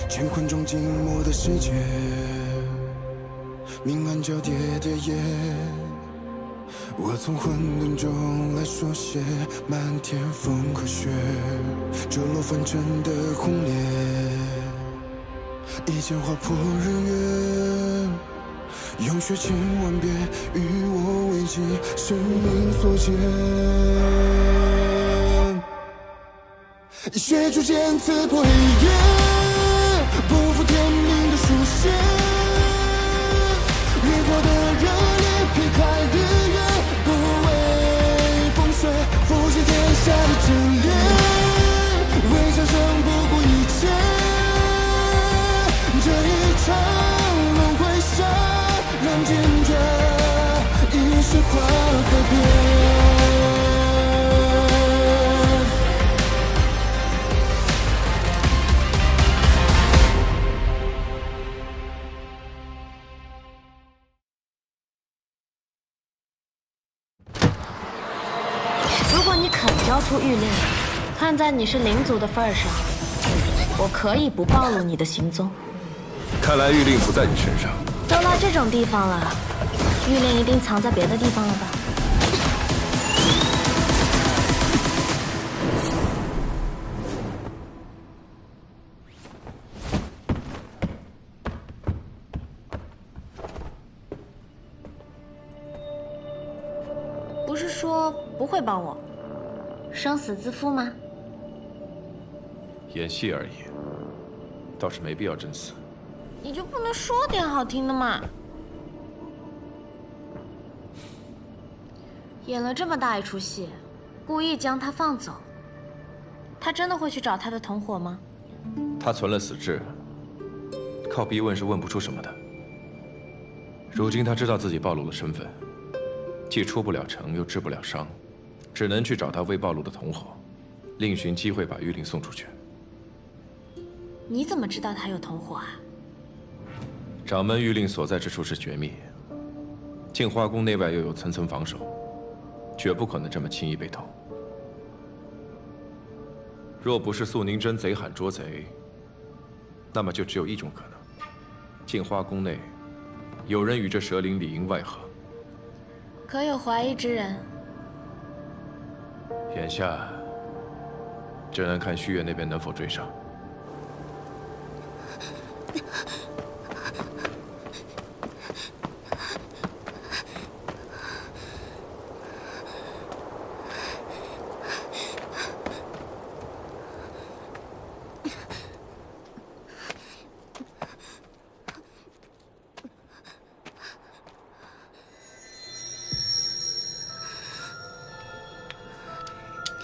乾坤中静默的世界，明暗交叠的夜，我从混沌中来书写漫天风和雪，折落凡尘的轰烈，一剑划破日月，用血千万遍与我为己，生命所见。血逐渐刺破黑夜，不负天命的书写，越过的热烈劈开日月，不畏风雪，复习天下的真烈，为战胜不顾一切，这一场轮回下，让坚决一世化改变。如果你肯交出玉令，看在你是领主的份上，我可以不暴露你的行踪。看来玉令不在你身上。都到这种地方了，玉令一定藏在别的地方了吧？不是说不会帮我，生死自负吗？演戏而已，倒是没必要真死。你就不能说点好听的吗？演了这么大一出戏，故意将他放走，他真的会去找他的同伙吗？他存了死志，靠逼问是问不出什么的。如今他知道自己暴露了身份，既出不了城，又治不了伤，只能去找他未暴露的同伙，另寻机会把玉令送出去。你怎么知道他有同伙啊？掌门玉令所在之处是绝密，净花宫内外又有层层防守，绝不可能这么轻易被偷。若不是素宁真贼喊捉贼，那么就只有一种可能：净花宫内有人与这蛇灵里应外合。可有怀疑之人？眼下只能看虚月那边能否追上。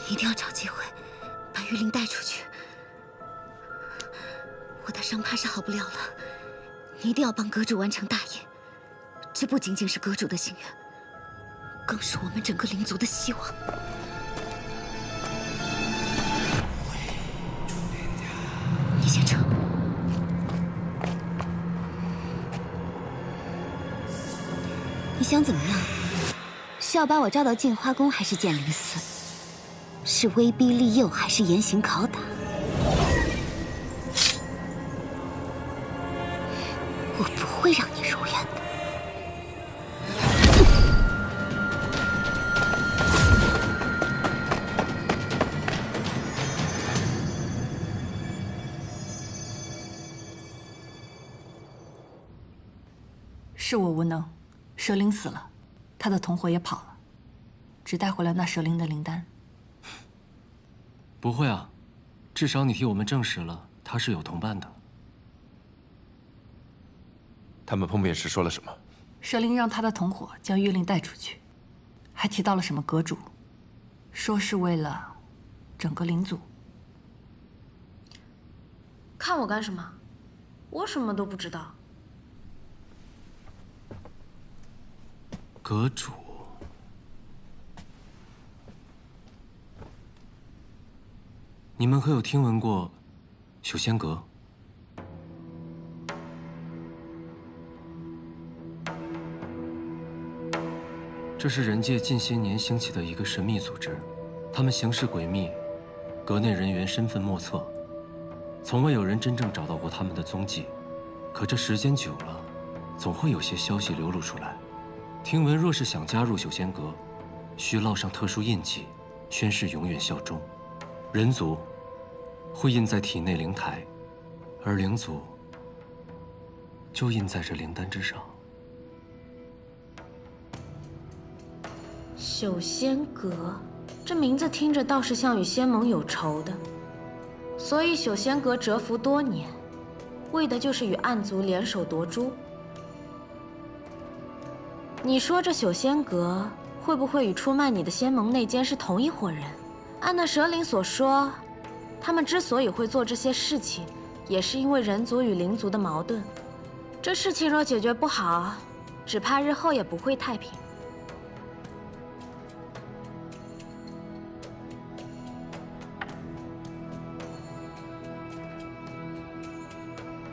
一定要找机会把玉令带出去。我的伤怕是好不了了，你一定要帮阁主完成大业。这不仅仅是阁主的心愿，更是我们整个灵族的希望。你先撤。你想怎么样？是要把我招到净花宫，还是剑灵寺？是威逼利诱，还是严刑拷打？我不会让你如愿的。是我无能，蛇灵死了，他的同伙也跑了，只带回了那蛇灵的灵丹。不会啊，至少你替我们证实了他是有同伴的。他们碰面时说了什么？蛇灵让他的同伙将玉令带出去，还提到了什么阁主，说是为了整个灵族。看我干什么？我什么都不知道。阁主。你们可有听闻过修仙阁？这是人界近些年兴起的一个神秘组织，他们行事诡秘，阁内人员身份莫测，从未有人真正找到过他们的踪迹。可这时间久了，总会有些消息流露出来。听闻，若是想加入修仙阁，需烙上特殊印记，宣誓永远效忠。人族会印在体内灵台，而灵族就印在这灵丹之上。修仙阁，这名字听着倒是像与仙盟有仇的，所以修仙阁蛰伏多年，为的就是与暗族联手夺珠。你说这修仙阁会不会与出卖你的仙盟内奸是同一伙人？按那蛇灵所说，他们之所以会做这些事情，也是因为人族与灵族的矛盾。这事情若解决不好，只怕日后也不会太平。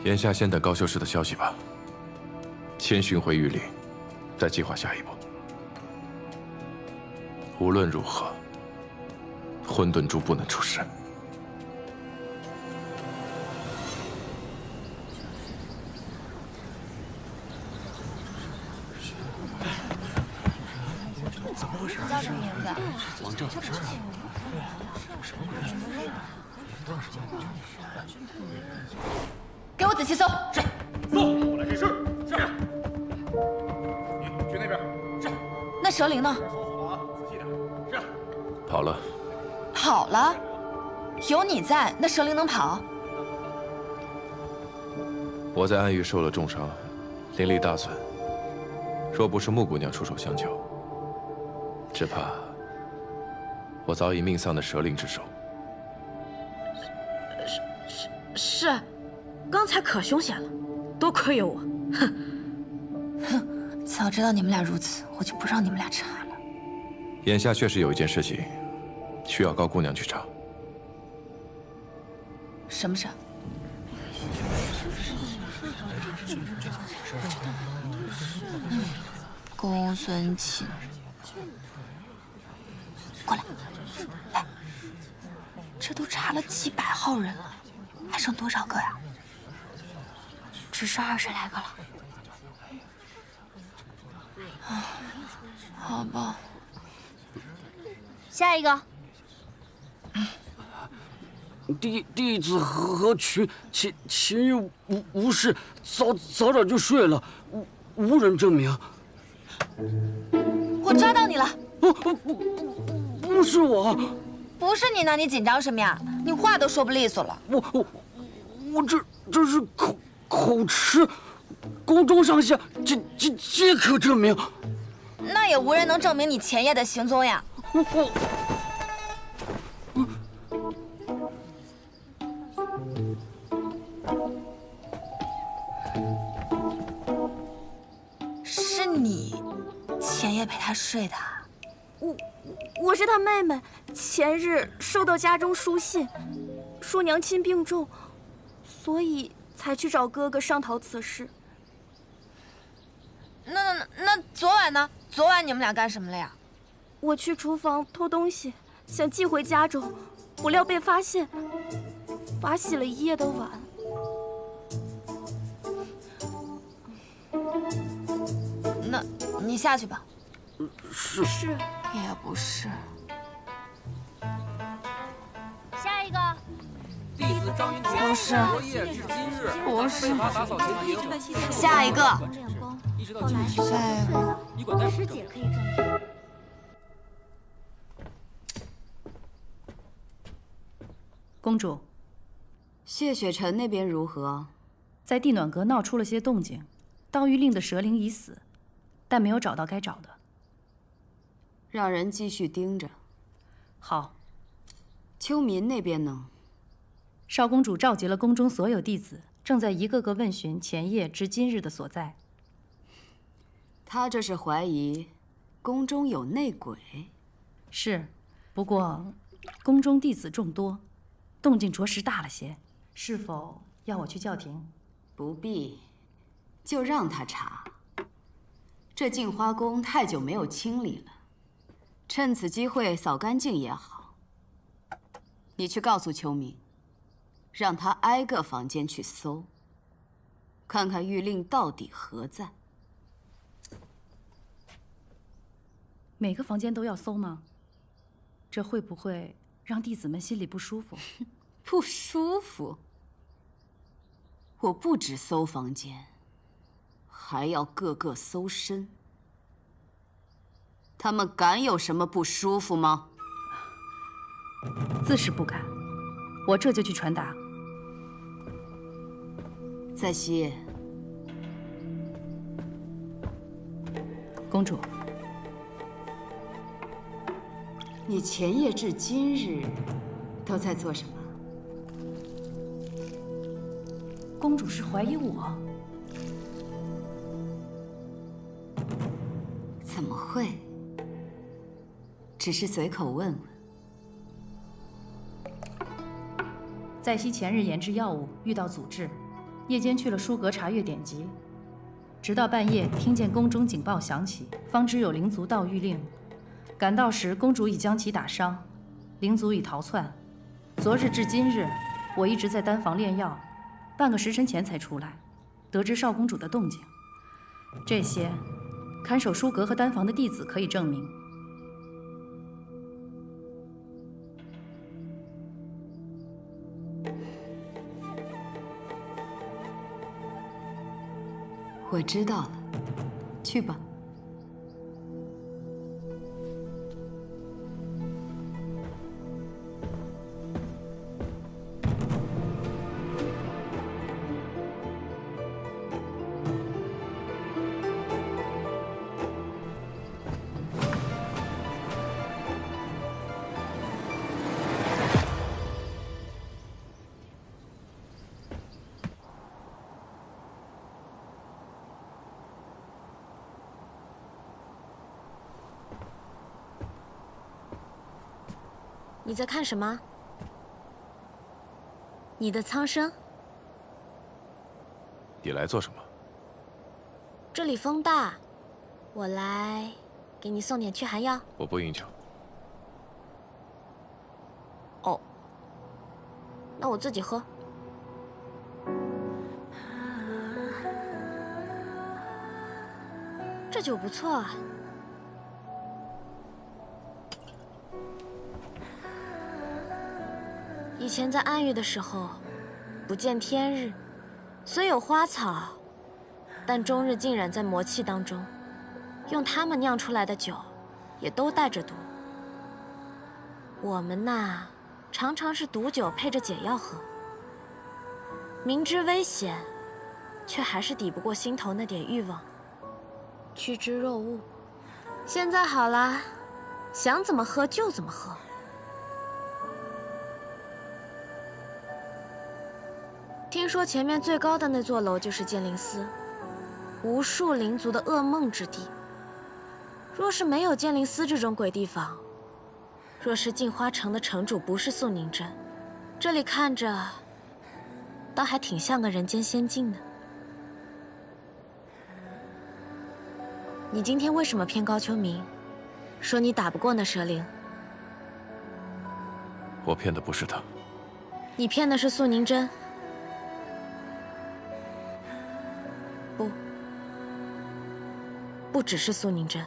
眼下先等高修士的消息吧，先寻回玉岭，再计划下一步。无论如何，混沌珠不能出事。怎么回事？叫什么名字？王正。给我仔细搜。是。搜。我来指示。是。你去那边。是。那蛇灵呢？搜好了啊，仔细点。是。跑了。跑了？有你在，那蛇灵能跑？我在暗域受了重伤，灵力大损。若不是穆姑娘出手相救，只怕我早已命丧在蛇灵之手。是，刚才可凶险了，多亏有我。哼，早知道你们俩如此，我就不让你们俩查了。眼下确实有一件事情，需要高姑娘去查。什么事？公孙寝，过来，来，这都查了几百号人了，还剩多少个呀？只剩20来个了。啊，好吧。下一个。弟子何群前日无事，早点就睡了，无人证明。我抓到你了！不是我，不是你呢？你紧张什么呀？你话都说不利索了。我这是口吃，宫中上下皆可证明。那也无人能证明你前夜的行踪呀。是你前夜陪他睡的？我是他妹妹，前日收到家中书信，说娘亲病重，所以才去找哥哥商讨此事。那昨晚呢？昨晚你们俩干什么了呀？我去厨房偷东西，想寄回家中，不料被发现，罚洗了一夜的碗。那你下去吧。是。也不是。下一个。弟子张云不是。昨夜至今日，不是。打扫前庭。下一个。一直到今天。下一个。你管大夫。师姐可以证明。公主，谢雪晨那边如何？在地暖阁闹出了些动静，道玉令的蛇灵已死，但没有找到该找的。让人继续盯着。好。秋民那边呢？少公主召集了宫中所有弟子，正在一个个问询前夜至今日的所在。他这是怀疑宫中有内鬼。是，不过宫中弟子众多，动静着实大了些。是否要我去叫停？不必，就让他查。这镜花宫太久没有清理了，趁此机会扫干净也好。你去告诉秋明，让他挨个房间去搜，看看玉令到底何在。每个房间都要搜吗？这会不会让弟子们心里不舒服？不舒服？我不止搜房间，还要个个搜身。他们敢有什么不舒服吗？自是不敢，我这就去传达。在熙，公主，你前夜至今日都在做什么？公主是怀疑我？怎么会？只是随口问问。在熙前日研制药物遇到阻滞，夜间去了书阁查阅典籍，直到半夜听见宫中警报响起，方知有灵族盗玉令。赶到时，公主已将其打伤，灵族已逃窜。昨日至今日，我一直在丹房炼药，半个时辰前才出来，得知少公主的动静。这些，看守书阁和丹房的弟子可以证明。我知道了，去吧。你在看什么？你的苍生？你来做什么？这里风大，我来给你送点驱寒药。我不应求。哦，那我自己喝。这酒不错啊。以前在暗域的时候，不见天日，虽有花草，但终日浸染在魔气当中，用它们酿出来的酒，也都带着毒。我们呐，常常是毒酒配着解药喝，明知危险，却还是抵不过心头那点欲望，趋之若鹜。现在好了，想怎么喝就怎么喝。听说前面最高的那座楼就是剑灵司，无数灵族的噩梦之地。若是没有剑灵司这种鬼地方，若是镜花城的城主不是素宁真，这里看着倒还挺像个人间仙境的。你今天为什么骗高秋明，说你打不过那蛇灵？我骗的不是他，你骗的是素宁真。不只是苏宁真，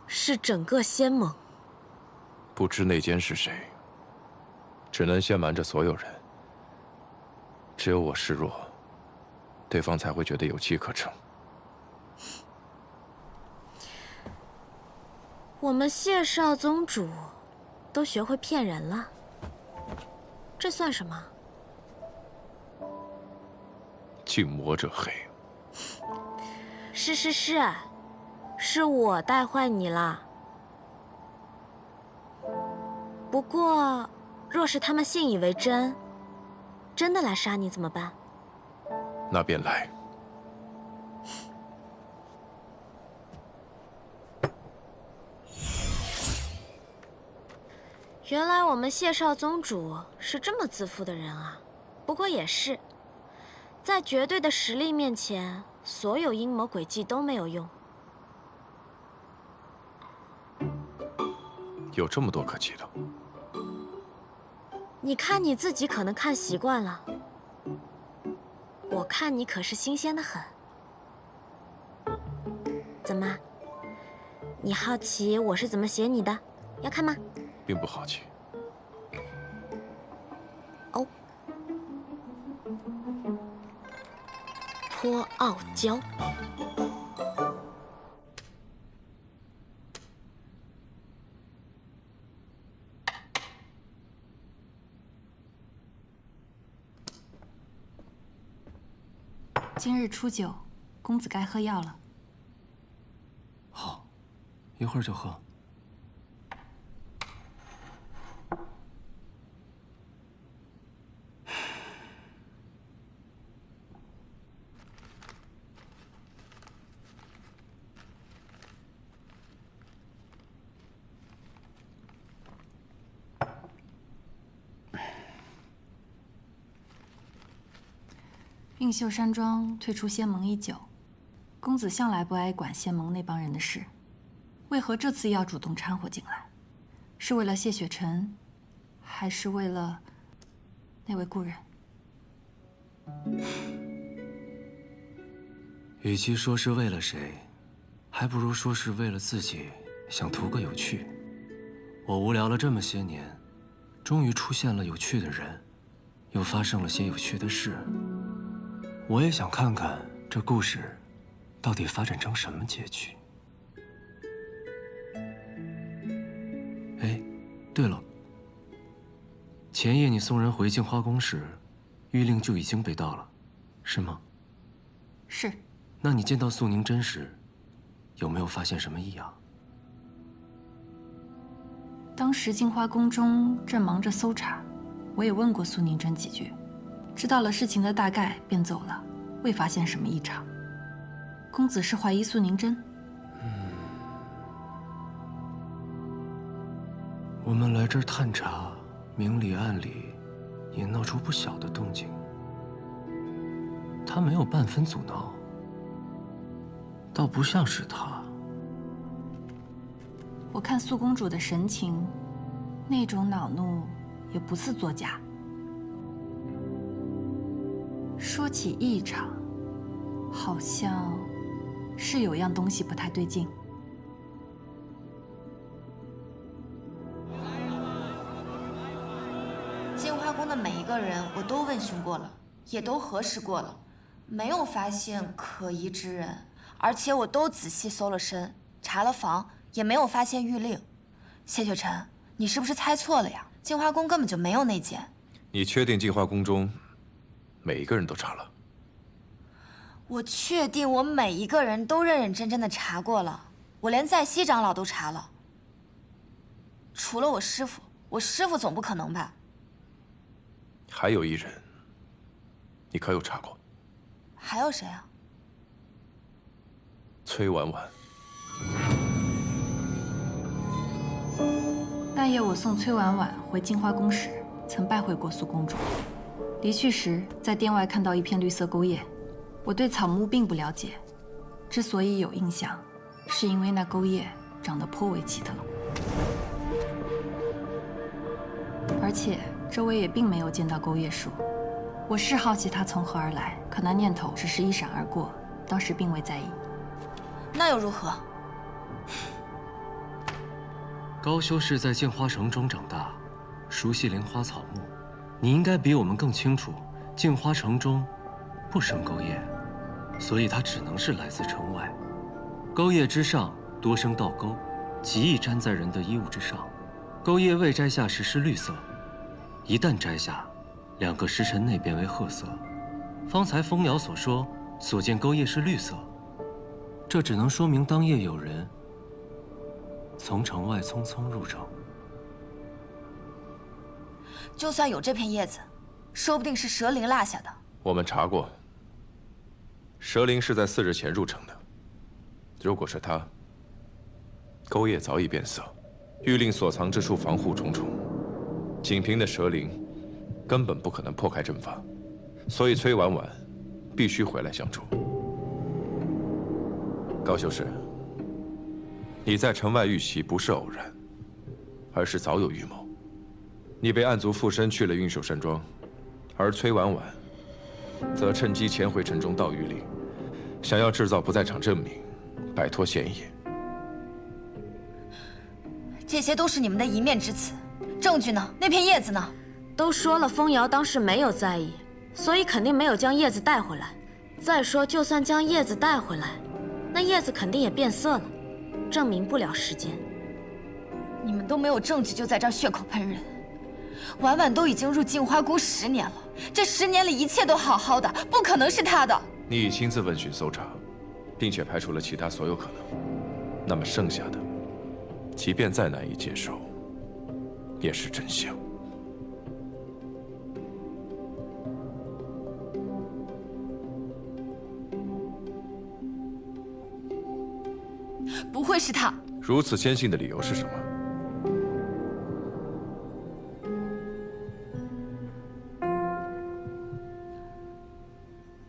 是整个仙盟。不知内奸是谁，只能先瞒着所有人。只有我示弱，对方才会觉得有机可乘。我们谢少宗主都学会骗人了，这算什么？敬魔者黑。是我带坏你了。不过，若是他们信以为真，真的来杀你怎么办？那便来。原来我们谢少宗主是这么自负的人啊。不过也是，在绝对的实力面前，所有阴谋诡计都没有用。有这么多可忌的？你看你自己可能看习惯了，我看你可是新鲜的很。怎么？你好奇我是怎么写你的？要看吗？并不好奇。哦，颇傲娇。今日初九，公子该喝药了。好，一会儿就喝。映秀山庄退出仙盟已久，公子向来不爱管仙盟那帮人的事，为何这次要主动掺和进来？是为了谢雪晨，还是为了那位故人？与其说是为了谁，还不如说是为了自己，想图个有趣。我无聊了这么些年，终于出现了有趣的人，又发生了些有趣的事。我也想看看这故事到底发展成什么结局。哎，对了，前夜你送人回镜花宫时，玉令就已经被盗了，是吗？是。那你见到素宁真时，有没有发现什么异样？当时镜花宫中正忙着搜查，我也问过苏宁真几句，知道了事情的大概便走了，未发现什么异常。公子是怀疑苏宁真？我们来这儿探查，明里暗里也闹出不小的动静。他没有半分阻挠，倒不像是他。我看苏公主的神情，那种恼怒也不似作假。说起异常，好像是有样东西不太对劲。镜花宫的每一个人我都问询过了，也都核实过了，没有发现可疑之人，而且我都仔细搜了身，查了房，也没有发现玉令。谢雪晨，你是不是猜错了呀？镜花宫根本就没有内奸。你确定镜花宫中每一个人都查了？我确定我每一个人都认认真真的查过了，我连在西长老都查了。除了我师父，我师父总不可能吧？还有一人，你可有查过？还有谁啊？崔婉婉。那夜我送崔婉婉回镜花宫时，曾拜会过苏公主。离去时，在殿外看到一片绿色钩叶。我对草木并不了解，之所以有印象，是因为那钩叶长得颇为奇特，而且周围也并没有见到钩叶树。我是好奇它从何而来，可那念头只是一闪而过，当时并未在意。那又如何？高修是在镜花城中长大，熟悉灵花草木，你应该比我们更清楚，镜花城中不生钩叶，所以它只能是来自城外。钩叶之上多生倒钩，极易粘在人的衣物之上。钩叶未摘下时是绿色，一旦摘下，2个时辰内变为褐色。方才风瑶所说，所见钩叶是绿色，这只能说明当夜有人从城外匆匆入城。就算有这片叶子，说不定是蛇灵落下的。我们查过，蛇灵是在4日前入城的。如果是他，钩叶早已变色，玉令所藏之处防护重重，仅凭的蛇灵根本不可能破开阵法，所以崔婉婉必须回来相助。高修士，你在城外遇袭不是偶然，而是早有预谋。你被暗族附身去了运秀山庄，而崔婉婉则趁机潜回城中盗玉令，想要制造不在场证明，摆脱嫌疑。这些都是你们的一面之词，证据呢？那片叶子呢？都说了，风瑶当时没有在意，所以肯定没有将叶子带回来。再说，就算将叶子带回来，那叶子肯定也变色了，证明不了时间。你们都没有证据，就在这儿血口喷人。婉婉都已经入镜花宫10年了，这10年里一切都好好的，不可能是她的。你已亲自问询搜查，并且排除了其他所有可能。那么剩下的，即便再难以接受，也是真相。不会是他。如此坚信的理由是什么？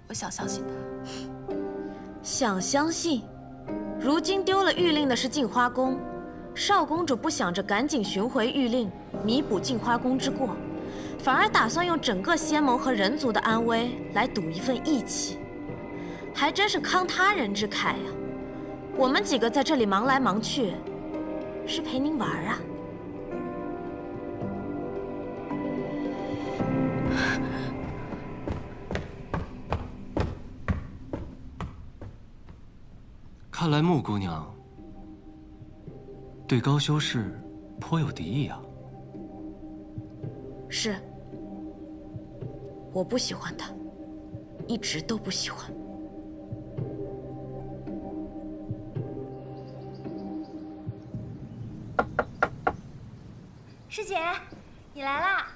我想相信他。想相信？如今丢了玉令的是镜花宫，少公主不想着赶紧寻回玉令，弥补镜花宫之过，反而打算用整个仙盟和人族的安危来赌一份义气，还真是慷他人之慨呀！我们几个在这里忙来忙去，是陪您玩啊。看来穆姑娘对高修士颇有敌意啊。是，我不喜欢他，一直都不喜欢。师姐，你来啦！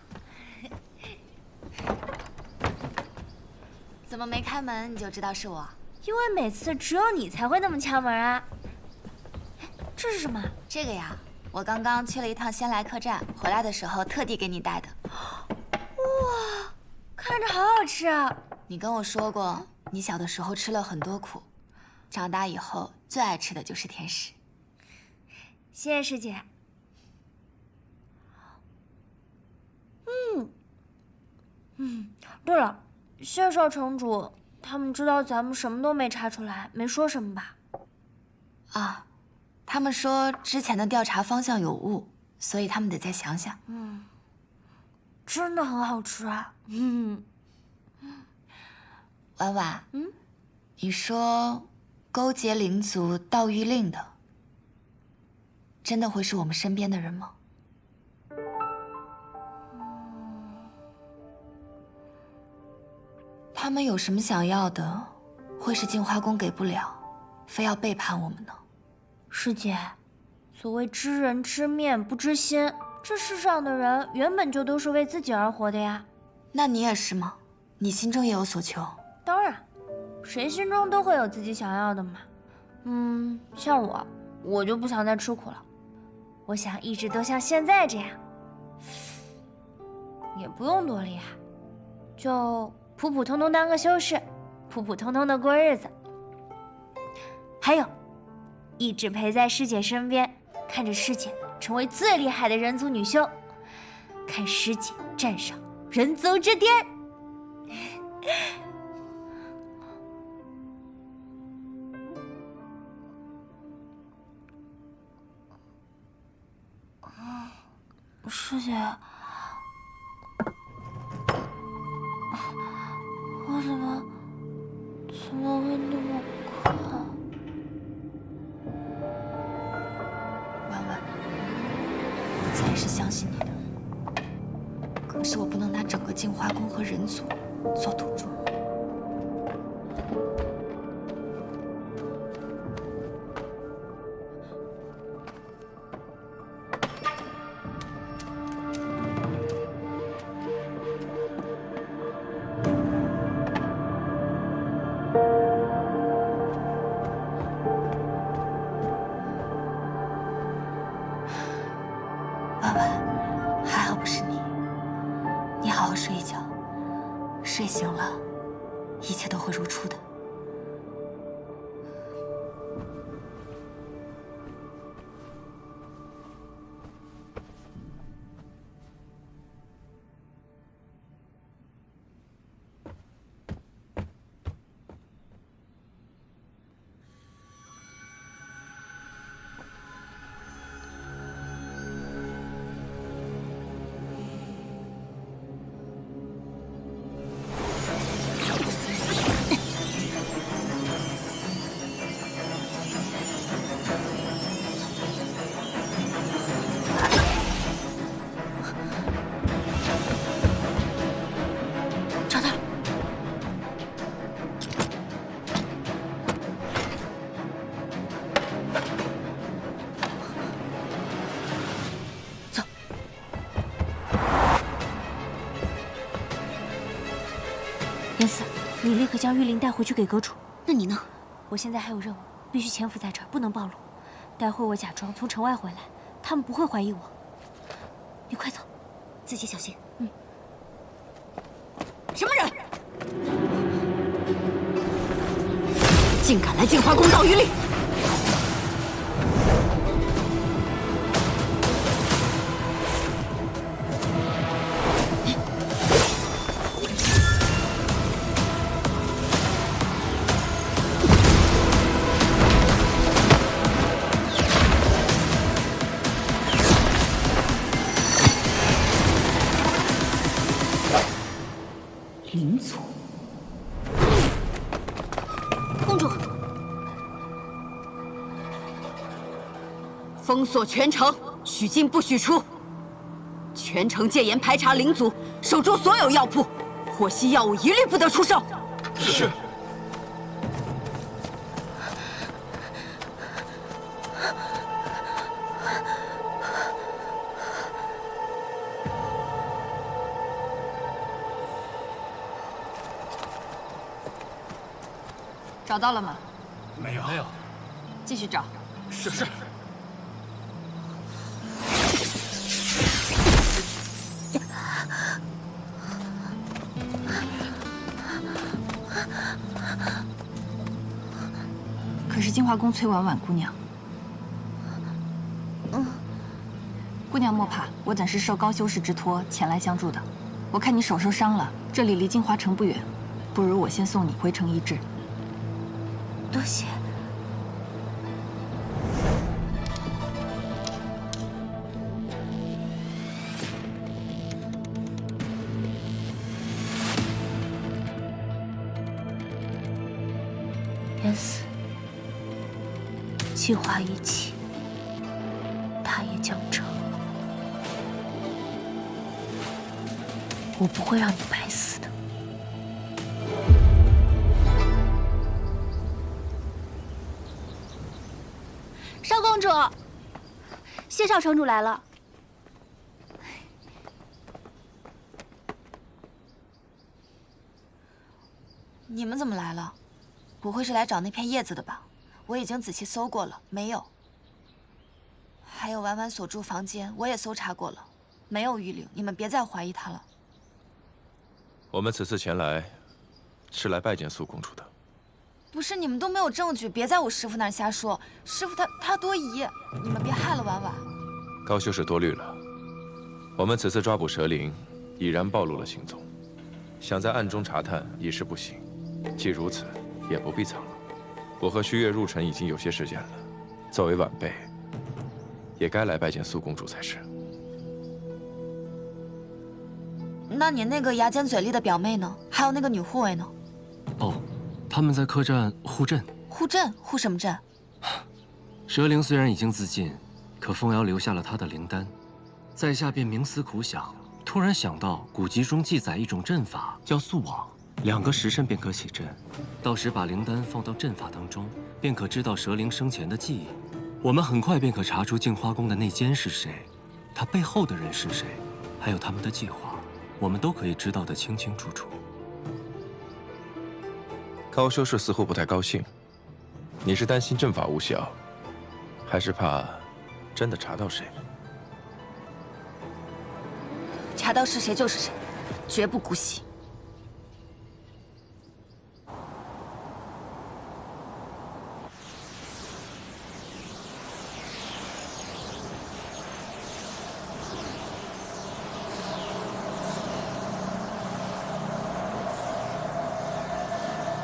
怎么没开门你就知道是我？因为每次只有你才会那么敲门啊。这是什么？这个呀，我刚刚去了一趟仙来客栈，回来的时候特地给你带的。哇，看着好好吃啊！你跟我说过，你小的时候吃了很多苦，长大以后最爱吃的就是甜食。谢谢师姐。对了，谢少城主，他们知道咱们什么都没查出来，没说什么吧？啊，他们说之前的调查方向有误，所以他们得再想想。真的很好吃啊。婉婉，你说勾结灵族盗玉令的，真的会是我们身边的人吗？他们有什么想要的，会是镜花宫给不了，非要背叛我们呢？师姐，所谓知人知面不知心，这世上的人原本就都是为自己而活的呀。那你也是吗？你心中也有所求？当然，谁心中都会有自己想要的嘛。像我就不想再吃苦了，我想一直都像现在这样，也不用多厉害，就普普通通当个修士，普普通通的过日子。还有，一直陪在师姐身边，看着师姐成为最厉害的人族女修，看师姐站上人族之巅。师姐，我怎么会那么渴？婉婉，我自然是相信你的，可是我不能拿整个镜花宫和人族做赌注。婉婉，还好不是你。你好好睡一觉，睡醒了，一切都会如初的。严思，你立刻将玉灵带回去给阁主。那你呢？我现在还有任务，必须潜伏在这儿，不能暴露。待会我假装从城外回来，他们不会怀疑我。你快走，自己小心。嗯。什么人？竟敢来镜花宫盗玉令！灵族，公主，封锁全城，许进不许出。全城戒严排查灵族，守住所有药铺，获悉药物一律不得出售。是。找到了吗？没有。继续找。是。可是净化宫崔婉婉姑娘。姑娘莫怕，我等是受高修士之托前来相助的。我看你手受伤了，这里离净华城不远，不如我先送你回城医治。多谢。严思，计划一起，他也将成。我不会让你白死的。少公主，谢少城主来了。你们怎么来了？不会是来找那片叶子的吧？我已经仔细搜过了，没有。还有婉婉所住房间，我也搜查过了，没有玉灵。你们别再怀疑她了。我们此次前来，是来拜见苏公主的。不是，你们都没有证据，别在我师父那儿瞎说。师父他多疑，你们别害了婉婉。高修士多虑了。我们此次抓捕蛇灵，已然暴露了行踪，想在暗中查探已是不行。既如此，也不必藏了。我和虚月入城已经有些时间了，作为晚辈，也该来拜见苏公主才是。那你那个牙尖嘴利的表妹呢？还有那个女护卫呢？哦，他们在客栈护阵。护阵？护什么阵？蛇灵虽然已经自尽，可凤瑶留下了她的灵丹，在下便冥思苦想，突然想到古籍中记载一种阵法，叫宿网，2个时辰便可起阵，到时把灵丹放到阵法当中，便可知道蛇灵生前的记忆。我们很快便可查出镜花宫的内奸是谁，他背后的人是谁，还有他们的计划，我们都可以知道得清清楚楚。高修士似乎不太高兴，你是担心阵法无效，还是怕真的查到谁？查到是谁就是谁，绝不姑息。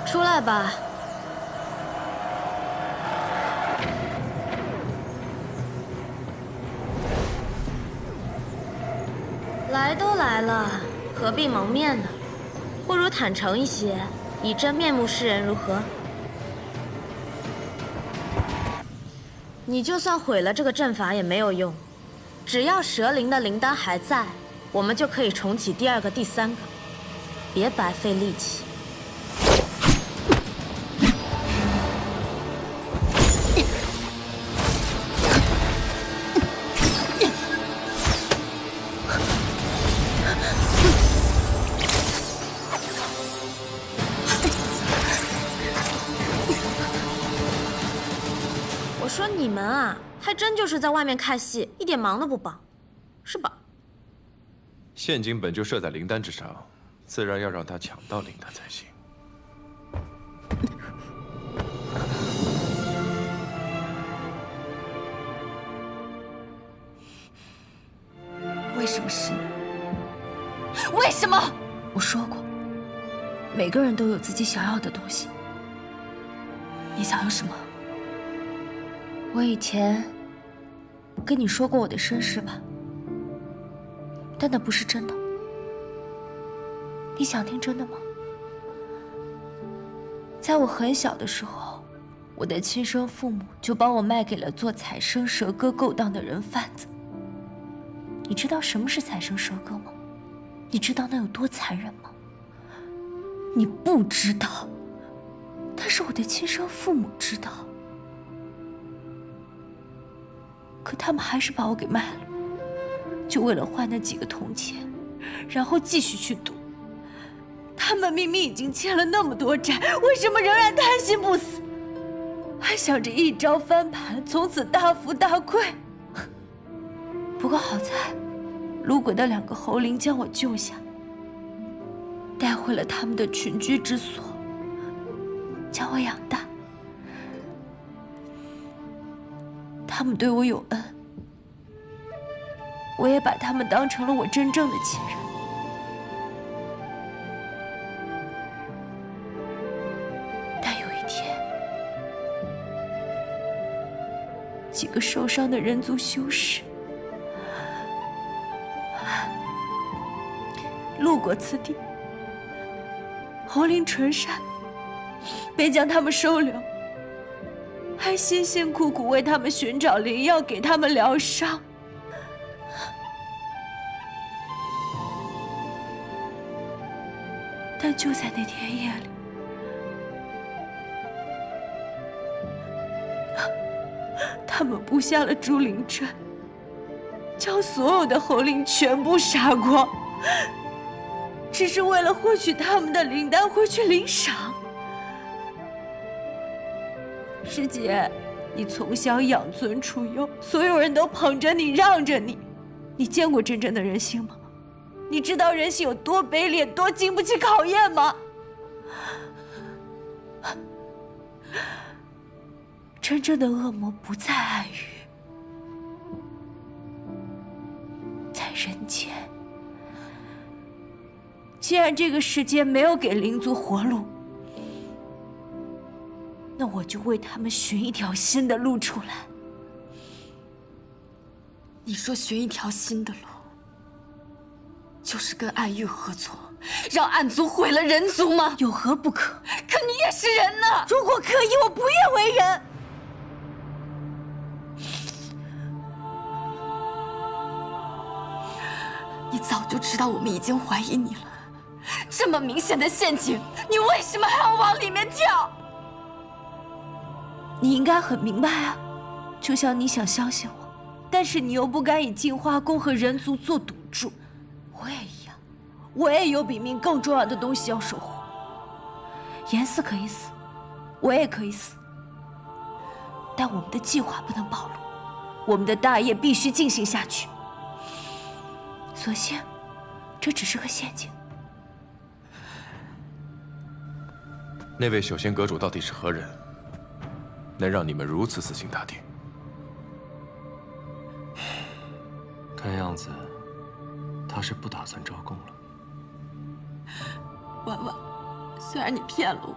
出来吧。来都来了，何必蒙面呢？不如坦诚一些，以真面目示人，如何？你就算毁了这个阵法也没有用，只要蛇灵的灵丹还在，我们就可以重启第2个、第3个，别白费力气。你们啊，还真就是在外面看戏，一点忙都不帮，是吧？陷阱本就设在灵丹之上，自然要让他抢到灵丹才行。为什么是你？为什么？我说过，每个人都有自己想要的东西。你想要什么？我以前跟你说过我的身世吧，但那不是真的。你想听真的吗？在我很小的时候，我的亲生父母就把我卖给了做采生蛇割勾当的人贩子。你知道什么是采生蛇割吗？你知道那有多残忍吗？你不知道，但是我的亲生父母知道。可他们还是把我给卖了，就为了换那几个铜钱，然后继续去赌。他们明明已经欠了那么多债，为什么仍然贪心不死，还想着一朝翻盘，从此大富大贵？不过好在，路过的2个猴灵将我救下，带回了他们的群居之所，将我养大。他们对我有恩，我也把他们当成了我真正的亲人。但有一天，几个受伤的人族修士路过此地，猴灵纯善，便将他们收留，还辛辛苦苦为他们寻找灵药，给他们疗伤。但就在那天夜里，他们布下了诛灵阵，将所有的猴灵全部杀光，只是为了获取他们的灵丹回去领赏。师姐，你从小养尊处优，所有人都捧着你，让着你，你见过真正的人性吗？你知道人性有多卑劣，多经不起考验吗？真正的恶魔不在暗域，在人间。既然这个世界没有给灵族活路，那我就为他们寻一条新的路出来。你说寻一条新的路，就是跟暗域合作，让暗族毁了人族吗？有何不可？可你也是人呐！如果可以，我不愿为人。你早就知道我们已经怀疑你了，这么明显的陷阱，你为什么还要往里面跳？你应该很明白啊，就像你想相信我，但是你又不敢以净化宫和人族做赌注。我也一样，我也有比命更重要的东西要守护。严四可以死，我也可以死，但我们的计划不能暴露，我们的大业必须进行下去。所幸，这只是个陷阱。那位修仙阁主到底是何人？能让你们如此死心塌地？看样子，他是不打算招供了。婉婉，虽然你骗了我，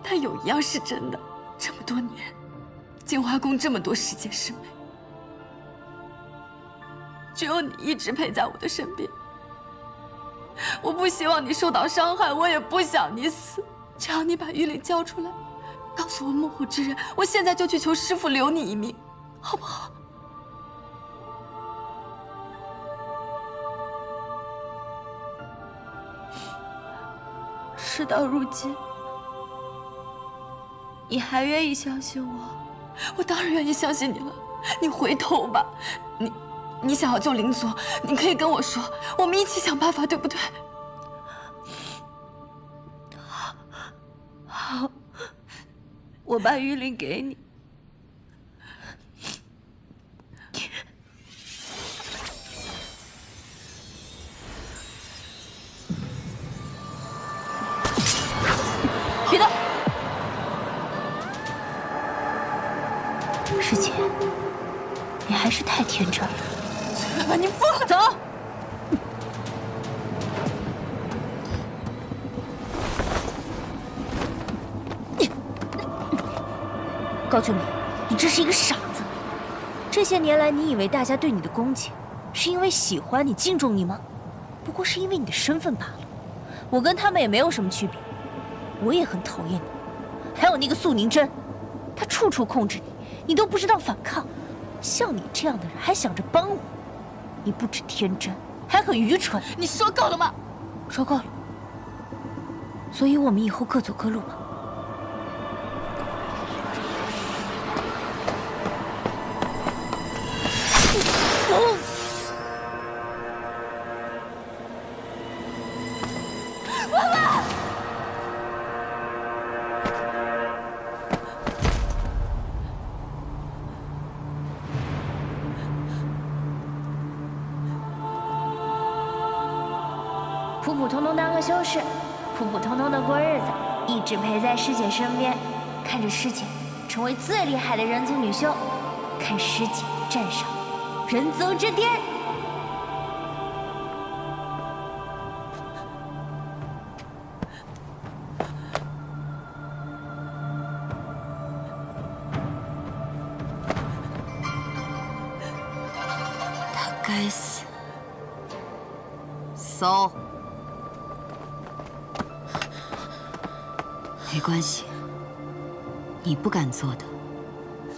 但有一样是真的：这么多年，净化宫这么多世界师妹，只有你一直陪在我的身边。我不希望你受到伤害，我也不想你死。只要你把玉灵交出来，告诉我幕后之人，我现在就去求师父留你一命，好不好？事到如今，你还愿意相信我？我当然愿意相信你了。你回头吧，你想要救灵族，你可以跟我说，我们一起想办法，对不对？好，我把玉灵给你，是太天真了。崔婉婉，你疯了！走。高秋明，你真是一个傻子。这些年来，你以为大家对你的恭敬，是因为喜欢你、敬重你吗？不过是因为你的身份罢了。我跟他们也没有什么区别，我也很讨厌你。还有那个素宁真，她处处控制你，你都不知道反抗。像你这样的人还想着帮我，你不止天真，还很愚蠢。你说够了吗？说够了。所以我们以后各走各路吧。婉婉，普普通通当个修士，普普通通的过日子，一直陪在师姐身边，看着师姐成为最厉害的人族女修，看师姐站上人族之巅。他该死。搜。没关系，你不敢做的，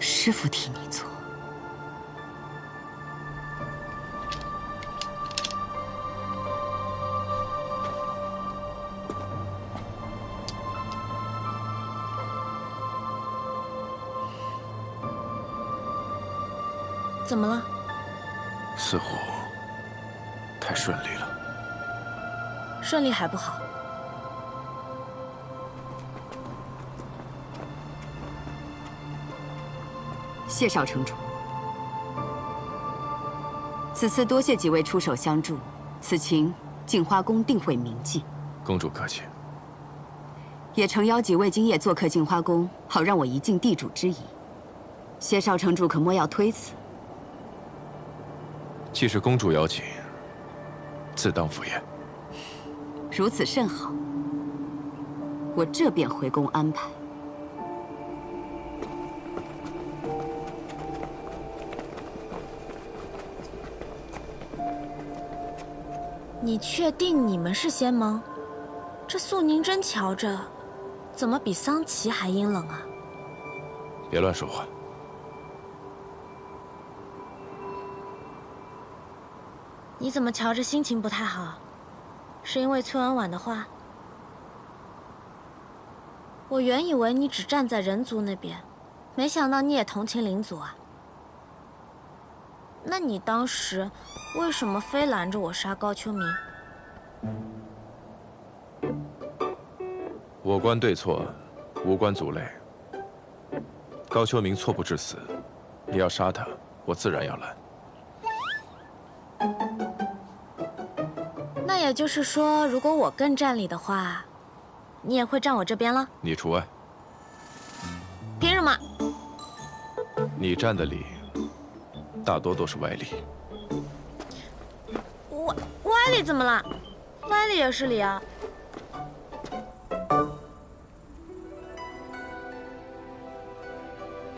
师父替你做。怎么了？似乎太顺利了。顺利还不好。谢少城主，此次多谢几位出手相助，此情镜花宫定会铭记。公主客气。也诚邀几位今夜做客镜花宫，好让我一尽地主之谊。谢少城主可莫要推辞。既是公主邀请，自当赴宴。如此甚好，我这便回宫安排。你确定你们是仙盟？这素宁真瞧着，怎么比桑琪还阴冷啊？别乱说话。你怎么瞧着心情不太好？是因为崔婉婉的话？我原以为你只站在人族那边，没想到你也同情灵族啊。那你当时为什么非拦着我杀高秋明？我观对错，无关族类。高秋明错不至死，你要杀他，我自然要拦。那也就是说，如果我更占理的话，你也会站我这边了？你除外。凭什么？你站的理，大多都是歪理。歪理怎么了？歪理也是理啊。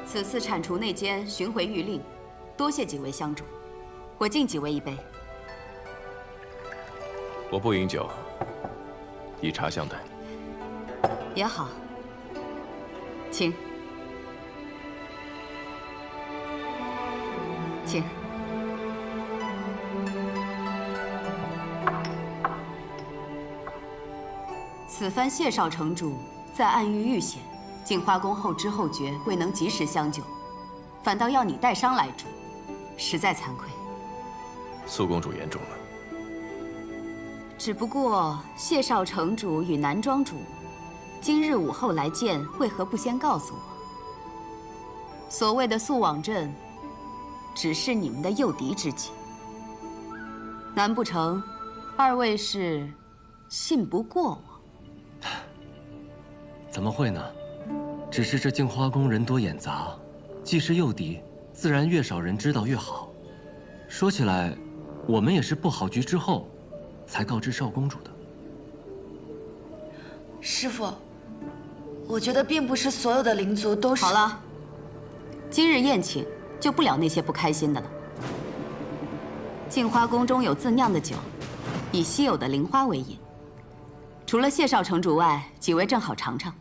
此次铲除内奸，寻回谕令，多谢几位相助，我敬几位一杯。我不饮酒，以茶相待。也好，请，请。此番谢少城主在暗域遇险，镜花宫后知后觉，未能及时相救，反倒要你带伤来助，实在惭愧。素公主言重了。只不过谢少城主与南庄主今日午后来见，为何不先告诉我？所谓的素网阵，只是你们的诱敌之计。难不成二位是信不过我？怎么会呢？只是这镜花宫人多眼杂，既是诱敌，自然越少人知道越好。说起来，我们也是布好局之后，才告知少公主的。师父，我觉得并不是所有的灵族都是。好了，今日宴请就不聊那些不开心的了。镜花宫中有自酿的酒，以稀有的灵花为饮。除了谢少城主外，几位正好尝尝。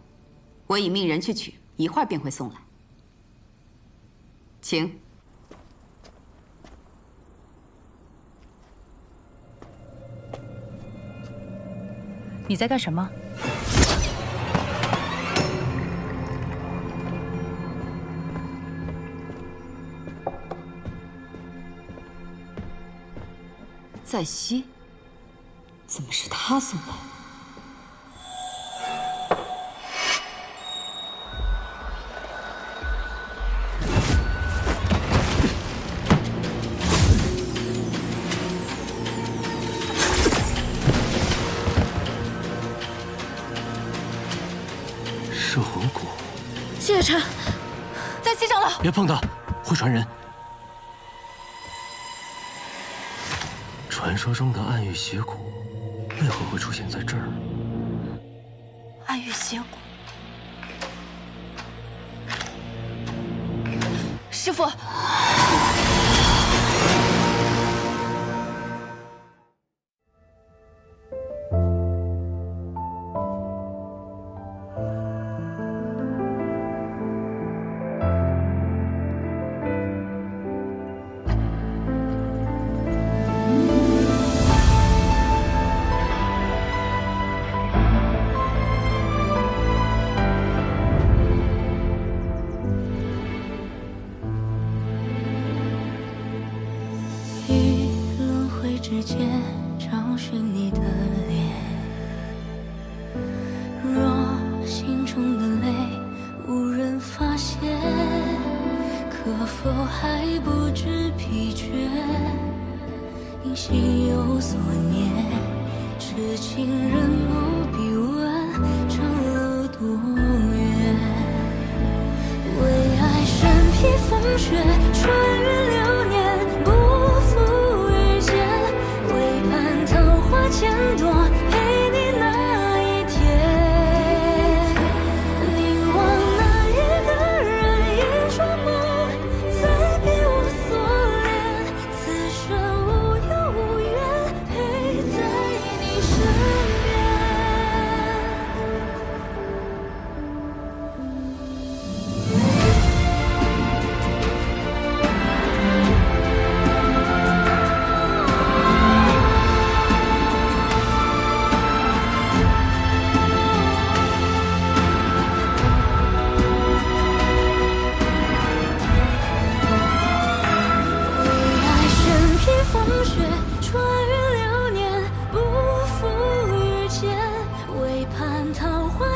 我已命人去取，一会儿便会送来。请。你在干什么？在吸？怎么是他送来？摄魂骨。谢晨，在西长老，别碰他，会传人。传说中的暗玉邪骨，为何会出现在这儿？暗玉邪骨。师父。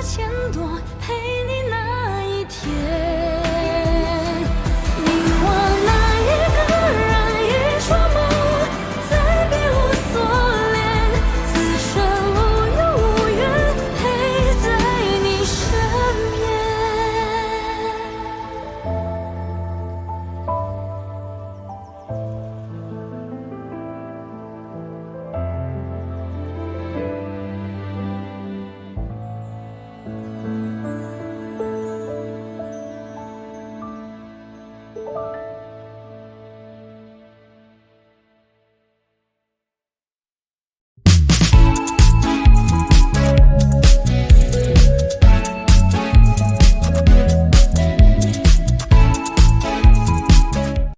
千朵陪